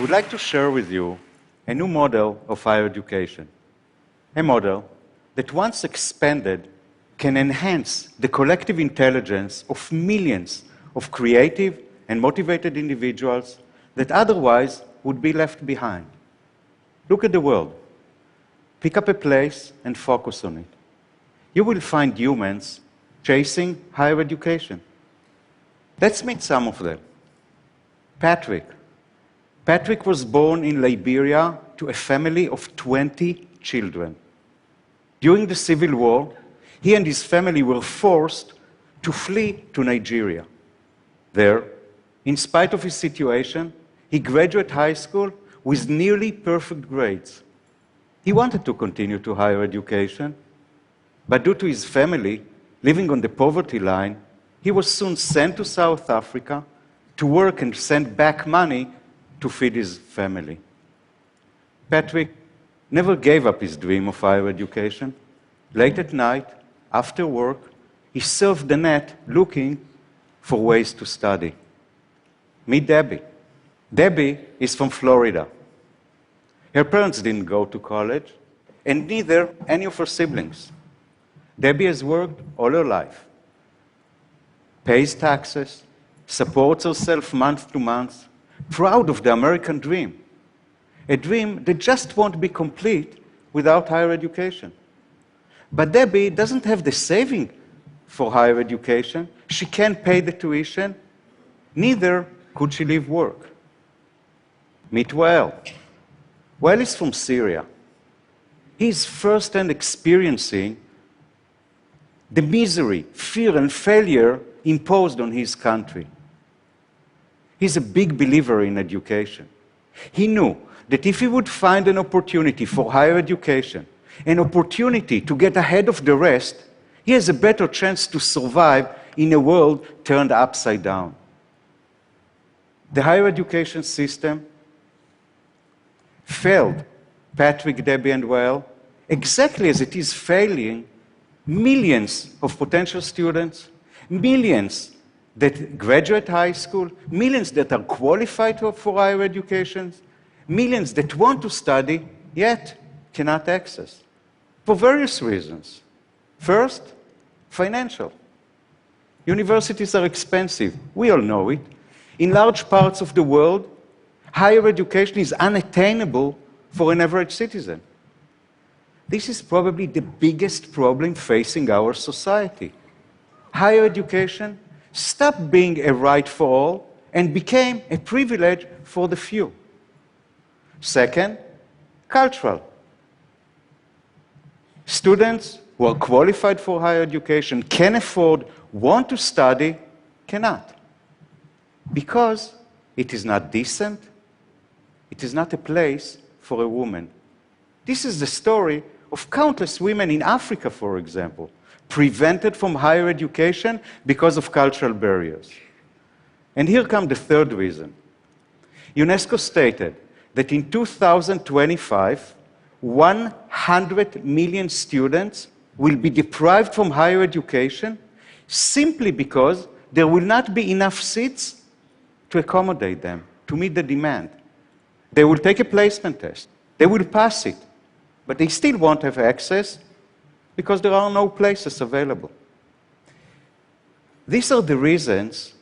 would like to share with you a new model of higher education. A model that, once expanded, can enhance the collective intelligence of millions of creative and motivated individuals that otherwise would be left behind. Look at the world. Pick up a place and focus on it. You will find humans chasing higher education. Let's meet some of them. Patrick. Patrick was born in Liberia to a family of 20 children. During the Civil War, he and his family were forced to flee to Nigeria. There, in spite of his situation, he graduated high school with nearly perfect grades. He wanted to continue to higher education, but due to his family living on the poverty line, he was soon sent to South Africa to work and send back money to feed his family. Patrick never gave up his dream of higher education. Late at night, after work, he surfed the net looking for ways to study. Meet Debbie. Debbie is from Florida. Her parents didn't go to college, and neither any of her siblings. Debbie has worked all her life, pays taxes, supports herself month to month, proud of the American dream, a dream that just won't be complete without higher education. But Debbie doesn't have the saving for higher education. She can't pay the tuition. Neither could she leave work. Meet Wael. Wael is from Syria. He's firsthand experiencing the misery, fear, and failure imposed on his country. He's a big believer in education. He knew that if he would find an opportunity for higher education, an opportunity to get ahead of the rest, he has a better chance to survive in a world turned upside down. The higher education system failed Patrick, Debbie, and Wael exactly as it is failing millions of potential students, millions that graduate high school, millions that are qualified for higher education, millions that want to study, yet cannot access, for various reasons. First, financial. Universities are expensive. We all know it. In large parts of the world, higher education is unattainable for an average citizen. This is probably the biggest problem facing our society. Higher education stopped being a right for all and became a privilege for the few. Second, cultural. Students who are qualified for higher education, can afford, want to study, cannot. Because it is not decent, it is not a place for a woman. This is the story of countless women in Africa, for example, prevented from higher education because of cultural barriers. And here comes the third reason. UNESCO stated that in 2025, 100 million students will be deprived from higher education simply because there will not be enough seats to accommodate them, to meet the demand. They will take a placement test. They will pass it. But they still won't have access because there are no places available. These are the reasons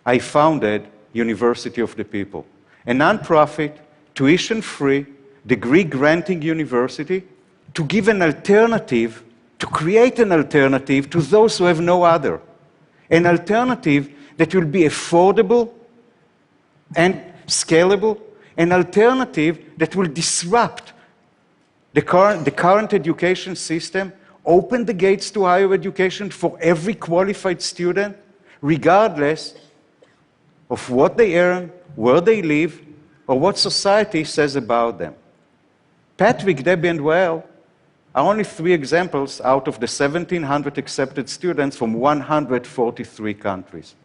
I founded University of the People, a nonprofit, tuition-free, degree-granting university to give an alternative, to create an alternative to those who have no other. An alternative that will be affordable and scalable, an alternative that will disrupt the current education system, open the gates to higher education for every qualified student, regardless of what they earn, where they live, or what society says about them. Patrick, Debbie, and Wael are only 3 examples out of the 1,700 accepted students from 143 countries.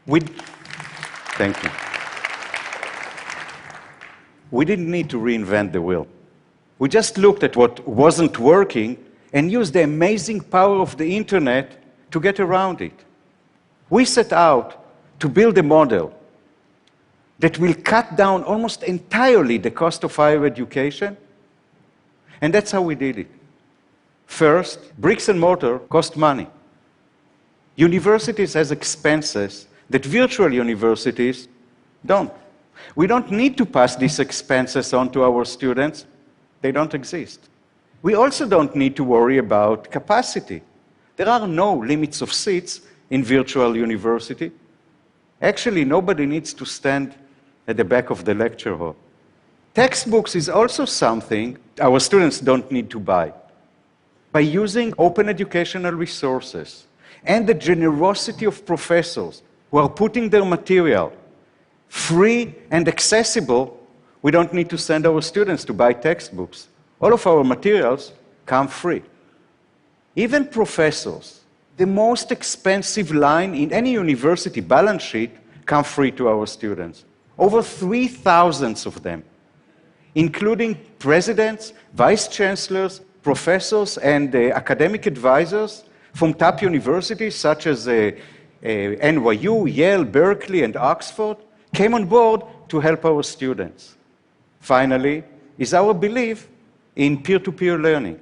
Thank you. We didn't need to reinvent the wheel. We just looked at what wasn't working and used the amazing power of the internet to get around it. We set out to build a model that will cut down almost entirely the cost of higher education. And that's how we did it. First, bricks and mortar cost money. Universities have expenses that virtual universities don't. We don't need to pass these expenses on to our students. They don't exist. We also don't need to worry about capacity. There are no limits of seats in virtual university. Actually, nobody needs to stand at the back of the lecture hall. Textbooks is also something our students don't need to buy. By using open educational resources and the generosity of professors who are putting their material free and accessible, we don't need to send our students to buy textbooks. All of our materials come free. Even professors, the most expensive line in any university balance sheet, come free to our students. Over 3,000 of them, including presidents, vice chancellors, professors, and academic advisors from top universities such as NYU, Yale, Berkeley, and Oxford, came on board to help our students. Finally, is our belief in peer-to-peer learning.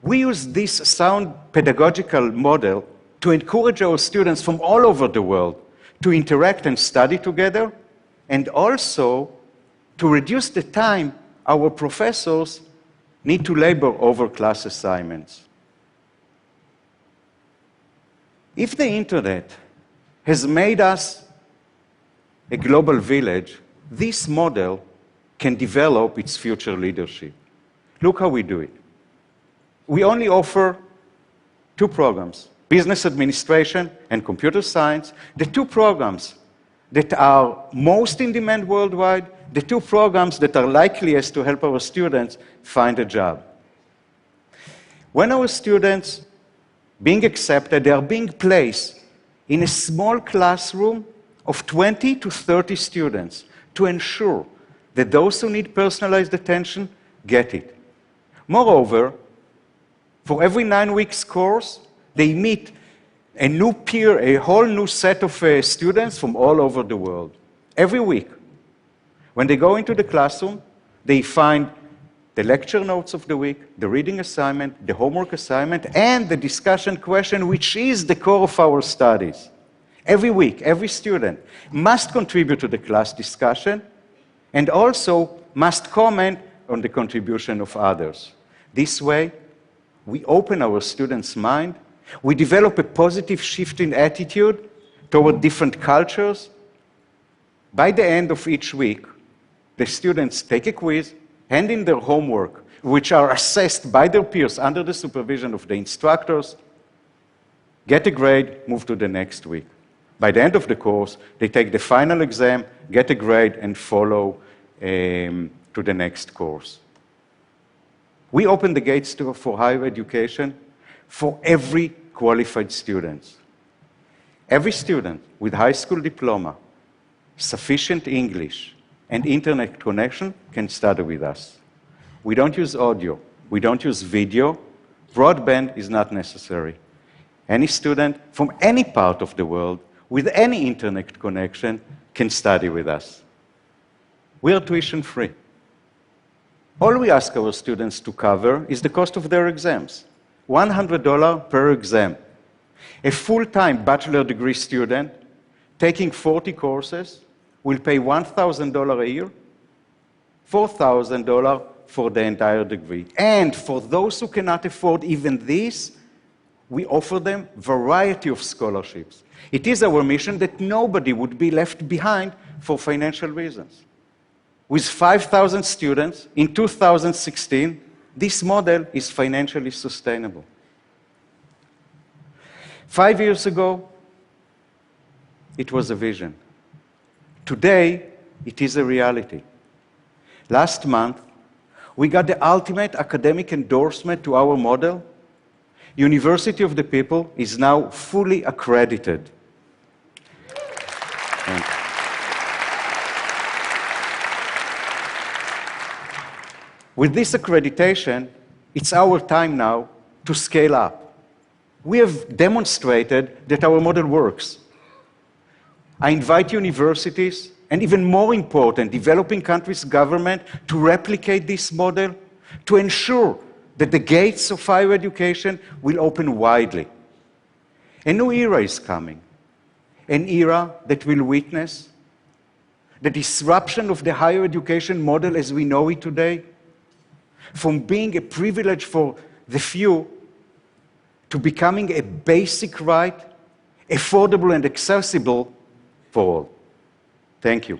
We use this sound pedagogical model to encourage our students from all over the world to interact and study together, and also to reduce the time our professors need to labor over class assignments. If the internet has made us a global village, this model can develop its future leadership. Look how we do it. We only offer two programs, business administration and computer science, the two programs that are most in demand worldwide, the two programs that are likeliest to help our students find a job. When our students being accepted, they are being placed in a small classroom of 20 to 30 students to ensure that those who need personalized attention get it. Moreover, for every 9 weeks course, they meet a new peer, a whole new set of students from all over the world. Every week, when they go into the classroom, they find the lecture notes of the week, the reading assignment, the homework assignment, and the discussion question, which is the core of our studies. Every week, every student must contribute to the class discussion and also must comment on the contribution of others. This way, we open our students' mind, we develop a positive shift in attitude toward different cultures. By the end of each week, the students take a quiz, hand in their homework, which are assessed by their peers under the supervision of the instructors, get a grade, move to the next week. By the end of the course, they take the final exam, get a grade, and follow to the next course. We open the gates for higher education for every qualified student. Every student with high school diploma, sufficient English, and internet connection can study with us. We don't use audio. We don't use video. Broadband is not necessary. Any student from any part of the world with any internet connection can study with us. We are tuition free. All we ask our students to cover is the cost of their exams, $100 per exam. A full-time bachelor degree student taking 40 courses will pay $1,000 a year, $4,000 for the entire degree. And for those who cannot afford even this, we offer them a variety of scholarships. It is our mission that nobody would be left behind for financial reasons. With 5,000 students in 2016, this model is financially sustainable. 5 years ago, it was a vision. Today, it is a reality. Last month, we got the ultimate academic endorsement to our model. University of the People is now fully accredited. With this accreditation, it's our time now to scale up. We have demonstrated that our model works. I invite universities and even more important, developing countries' government to replicate this model, to ensure that the gates of higher education will open widely. A new era is coming, an era that will witness the disruption of the higher education model as we know it today, from being a privilege for the few to becoming a basic right, affordable and accessible for all. Thank you.